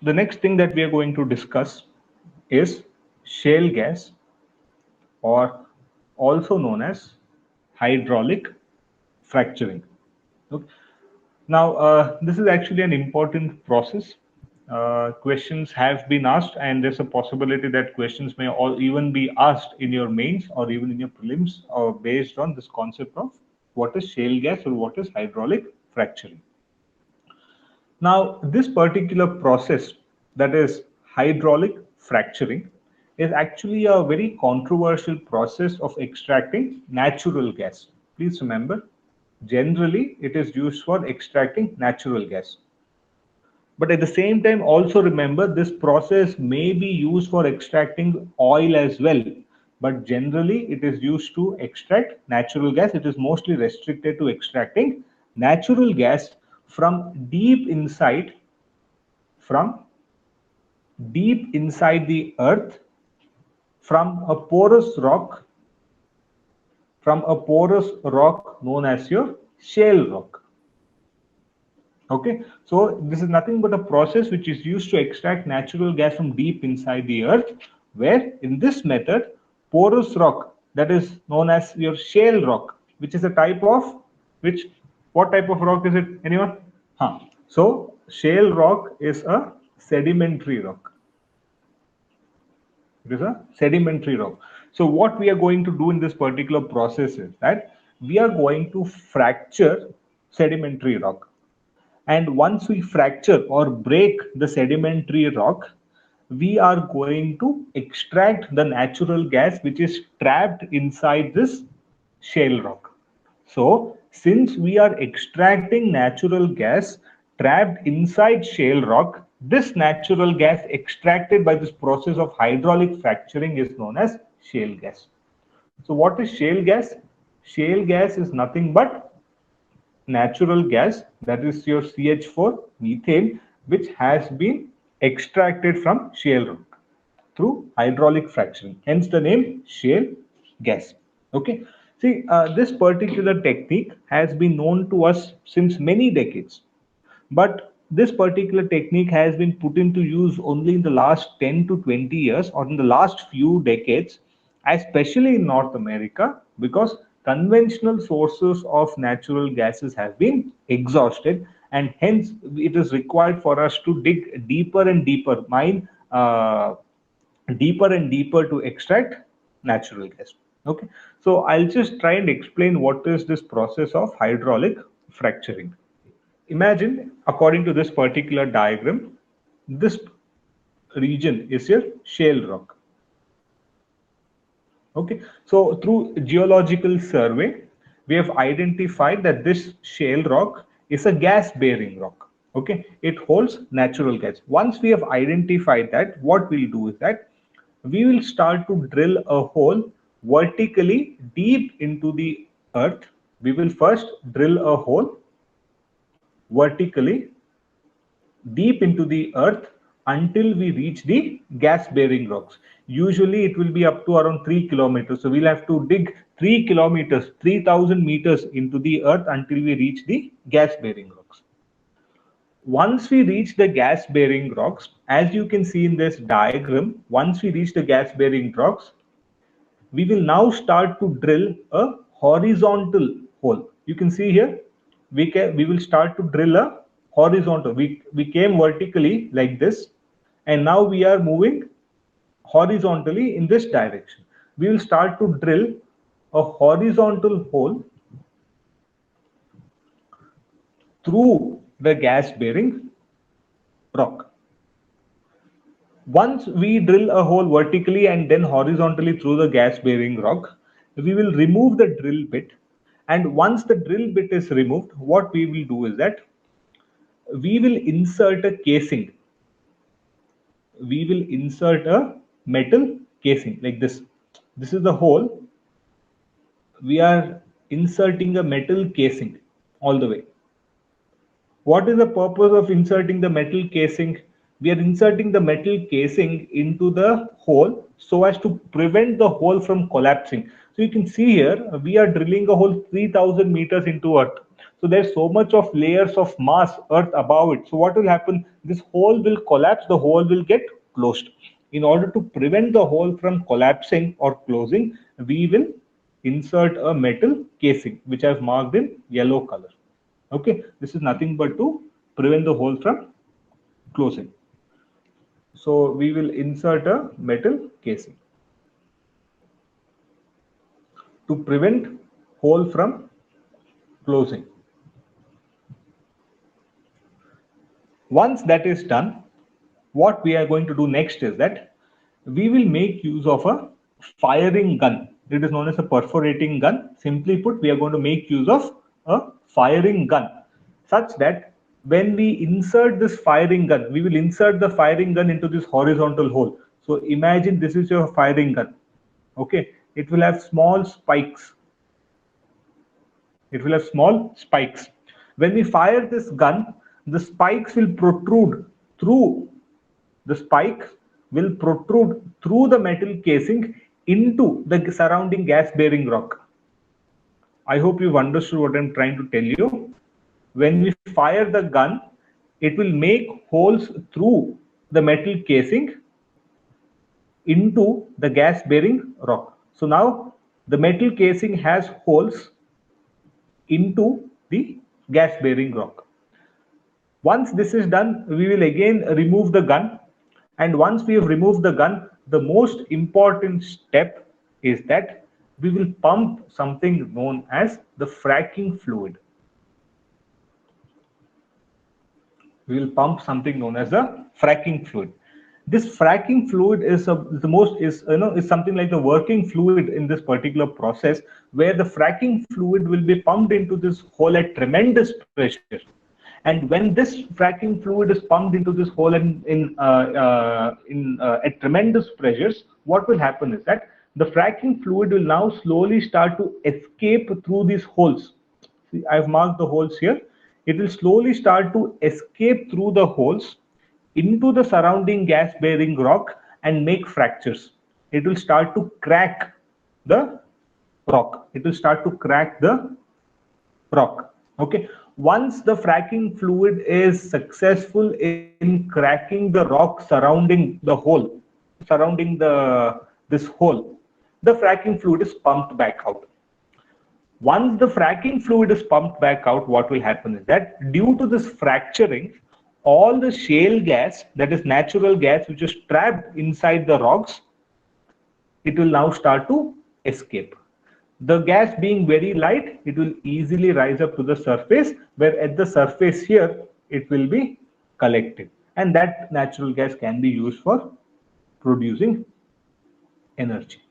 The next thing that we are going to discuss is shale gas, or also known as hydraulic fracturing. Okay. Now, this is actually an important process. Questions have been asked, and there's a possibility that questions may all even be asked in your mains or even in your prelims, or based on this concept of what is shale gas or what is hydraulic fracturing. Now, this particular process, that is hydraulic fracturing, is actually a very controversial process of extracting natural gas. Please remember, generally it is used for extracting natural gas. But at the same time, also remember this process may be used for extracting oil as well. But generally, it is used to extract natural gas. It is mostly restricted to extracting natural gas from from deep inside the earth, from a porous rock, known as your shale rock. Okay, so this is nothing but a process which is used to extract natural gas from deep inside the earth, where in this method, porous rock, that is known as your shale rock, which is a type of, what type of rock is it? Anyone? Huh. So shale rock is a sedimentary rock. It is a sedimentary rock. So what we are going to do in this particular process is that we are going to fracture sedimentary rock. And once we fracture or break the sedimentary rock, we are going to extract the natural gas which is trapped inside this shale rock. So, since we are extracting natural gas trapped inside shale rock, this natural gas extracted by this process of hydraulic fracturing is known as shale gas. So, what is shale gas? Shale gas is nothing but natural gas, that is your CH4 methane, which has been extracted from shale rock through hydraulic fracturing, hence the name shale gas. Okay, see, this particular technique has been known to us since many decades, but this particular technique has been put into use only in the last 10 to 20 years, or in the last few decades, especially in North America, because conventional sources of natural gases have been exhausted, and hence it is required for us to dig deeper and deeper, mine deeper and deeper to extract natural gas. Okay, so I'll just try and explain what is this process of hydraulic fracturing. Imagine, according to this particular diagram, this region is your shale rock. Okay, so through geological survey, we have identified that this shale rock is a gas bearing rock. Okay, it holds natural gas. Once we have identified that, what we'll do is that we will start to drill a hole vertically deep into the earth. We will first drill a hole vertically deep into the earth until we reach the gas bearing rocks. Usually it will be up to around 3 kilometers. So we'll have to dig 3 kilometers, 3000 meters into the earth until we reach the gas bearing rocks. Once we reach the gas bearing rocks, as you can see in this diagram, once we reach the gas bearing rocks, we will now start to drill a horizontal hole. You can see here, we will start to drill a horizontal. We came vertically like this, and now we are moving horizontally in this direction. We will start to drill a horizontal hole through the gas bearing rock. Once we drill a hole vertically and then horizontally through the gas bearing rock, we will remove the drill bit. And once the drill bit is removed, what we will do is that we will insert a casing. We will insert a metal casing like this. This is the hole. We are inserting a metal casing all the way. What is the purpose of inserting the metal casing? we are inserting the metal casing into the hole so as to prevent the hole from collapsing. So you can see here, we are drilling a hole 3000 meters into earth. So there's so much of layers of mass earth above it. So what will happen? This hole will collapse, the hole will get closed. In order to prevent the hole from collapsing or closing, we will insert a metal casing, which I've marked in yellow color. Okay, this is nothing but to prevent the hole from closing. So we will insert a metal casing to prevent hole from closing. Once that is done, what we are going to do next is that we will make use of a firing gun. It is known as a perforating gun. Simply put, we are going to make use of a firing gun such that when we insert this firing gun, we will insert the firing gun into this horizontal hole. So imagine this is your firing gun. Okay, it will have small spikes. It will have small spikes. When we fire this gun, the spikes will protrude through the spike will protrude through the metal casing into the surrounding gas bearing rock. I hope you've understood what I'm trying to tell you. When we fire the gun, it will make holes through the metal casing into the gas bearing rock. So now the metal casing has holes into the gas bearing rock. Once this is done, we will again remove the gun. And once we have removed the gun, the most important step is that we will pump something known as the fracking fluid. We will pump something known as the fracking fluid. This fracking fluid is is something like the working fluid in this particular process, where the fracking fluid will be pumped into this hole at tremendous pressure. And when this fracking fluid is pumped into this hole at tremendous pressures, what will happen is that the fracking fluid will now slowly start to escape through these holes. See, I've marked the holes here. It will slowly start to escape through the holes into the surrounding gas bearing rock and make fractures. It will start to crack the rock. It will start to crack the rock. Okay, once the fracking fluid is successful in cracking the rock surrounding the hole, surrounding this hole, the fracking fluid is pumped back out. Once the fracking fluid is pumped back out, what will happen is that due to this fracturing, all the shale gas, that is natural gas which is trapped inside the rocks, it will now start to escape. The gas being very light, it will easily rise up to the surface, where at the surface here, it will be collected. And that natural gas can be used for producing energy.